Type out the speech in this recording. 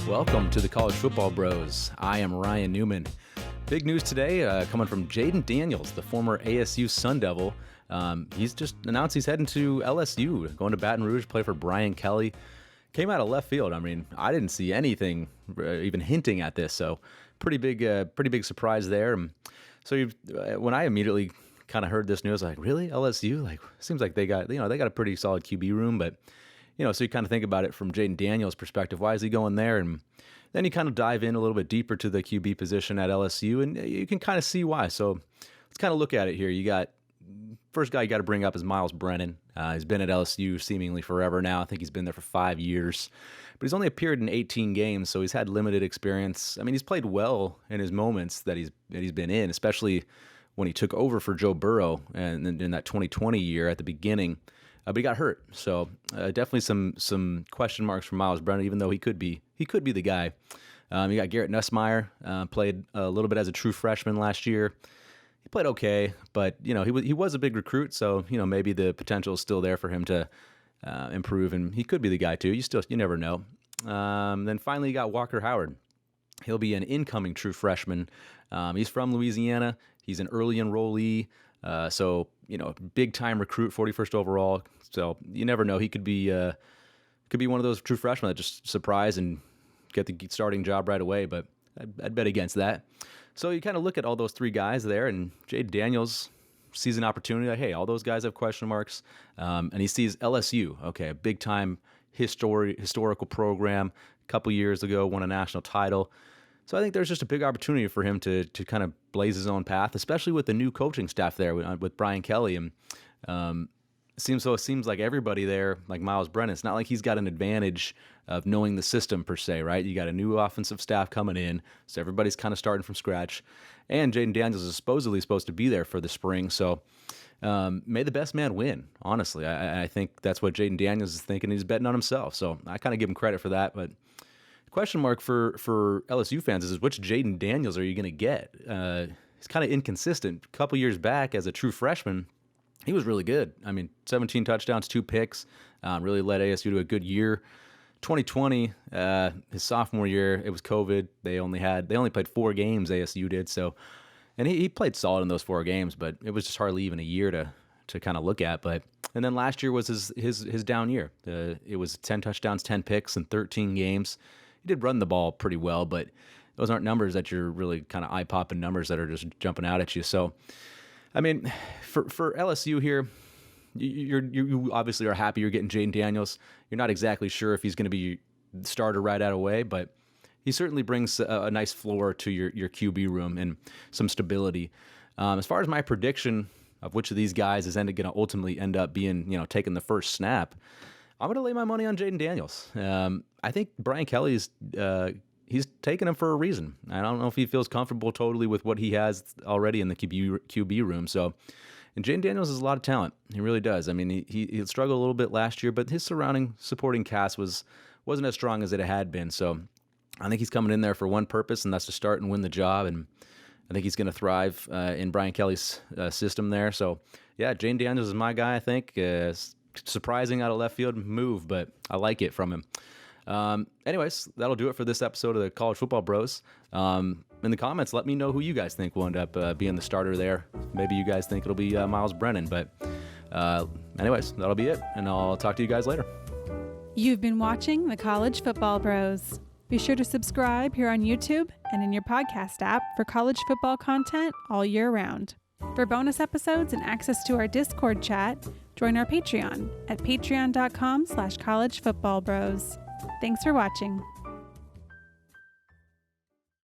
Welcome to the College Football Bros. I am Ryan Newman. Big news today coming from Jayden Daniels, the former ASU Sun Devil. He's just announced he's heading to LSU, going to Baton Rouge, play for Brian Kelly. Came out of left field. I mean, I didn't see anything even hinting at this, so pretty big surprise there. So when I immediately kind of heard this news, like, really, LSU? Like, seems like they got a pretty solid QB room, but so you kind of think about it from Jayden Daniels' perspective. Why is he going there? And then you kind of dive in a little bit deeper to the QB position at LSU, and you can kind of see why. So let's kind of look at it here. You got first guy you got to bring up is Myles Brennan. He's been at LSU seemingly forever now. I think he's been there for 5 years, but he's only appeared in 18 games, so he's had limited experience. I mean, he's played well in his moments that he's been in, especially when he took over for Joe Burrow and in that 2020 year at the beginning. But he got hurt, so definitely some question marks for Myles Brennan, even though he could be the guy. You got Garrett Nussmeier, played a little bit as a true freshman last year. He played okay, but he was a big recruit, so maybe the potential is still there for him to improve, and he could be the guy too. You never know. Then finally, you got Walker Howard. He'll be an incoming true freshman. He's from Louisiana. He's an early enrollee. So big time recruit, 41st overall. So you never know. He could be one of those true freshmen that just surprise and get the starting job right away. But I'd bet against that. So you kind of look at all those three guys there, and Jayden Daniels sees an opportunity. Like, hey, all those guys have question marks, and he sees LSU. Okay, a big time historical program. A couple years ago, won a national title. So I think there's just a big opportunity for him to kind of blaze his own path, especially with the new coaching staff there with Brian Kelly. And it seems like everybody there, like Myles Brennan, it's not like he's got an advantage of knowing the system per se, right? You got a new offensive staff coming in, so everybody's kind of starting from scratch. And Jayden Daniels is supposedly supposed to be there for the spring, so may the best man win, honestly. I think that's what Jayden Daniels is thinking. He's betting on himself, so I kind of give him credit for that, but question mark for LSU fans is which Jayden Daniels are you going to get? He's kind of inconsistent. A couple years back as a true freshman, he was really good. I mean, 17 touchdowns, 2 picks, really led ASU to a good year. 2020, his sophomore year, it was COVID. They only played 4 games, ASU did. So, and he played solid in those 4 games, but it was just hardly even a year to kind of look at. And then last year was his down year. It was 10 touchdowns, 10 picks in 13 games. He did run the ball pretty well, but those aren't numbers that you're really kind of eye-popping numbers that are just jumping out at you. So, I mean, for LSU here, you obviously are happy you're getting Jayden Daniels. You're not exactly sure if he's going to be the starter right out of the way, but he certainly brings a nice floor to your QB room and some stability. As far as my prediction of which of these guys is going to ultimately end up being, taking the first snap, I'm going to lay my money on Jayden Daniels. I think Brian Kelly's he's taking him for a reason. I don't know if he feels comfortable totally with what he has already in the QB room. So, and Jayden Daniels has a lot of talent. He really does. I mean, he struggled a little bit last year, but his supporting cast wasn't as strong as it had been. So, I think he's coming in there for one purpose, and that's to start and win the job. And I think he's going to thrive in Brian Kelly's system there. So, yeah, Jayden Daniels is my guy, I think. Surprising out of left field move, but I like it from him. Anyways, that'll do it for this episode of the College Football Bros. In the comments, let me know who you guys think will end up being the starter there. Maybe you guys think it'll be Myles Brennan, but anyways, that'll be it, and I'll talk to you guys later. You've been watching the College Football Bros. Be sure to subscribe here on YouTube and in your podcast app for college football content all year round. For bonus episodes and access to our Discord chat, join our Patreon at patreon.com/collegefootballbros. Thanks for watching.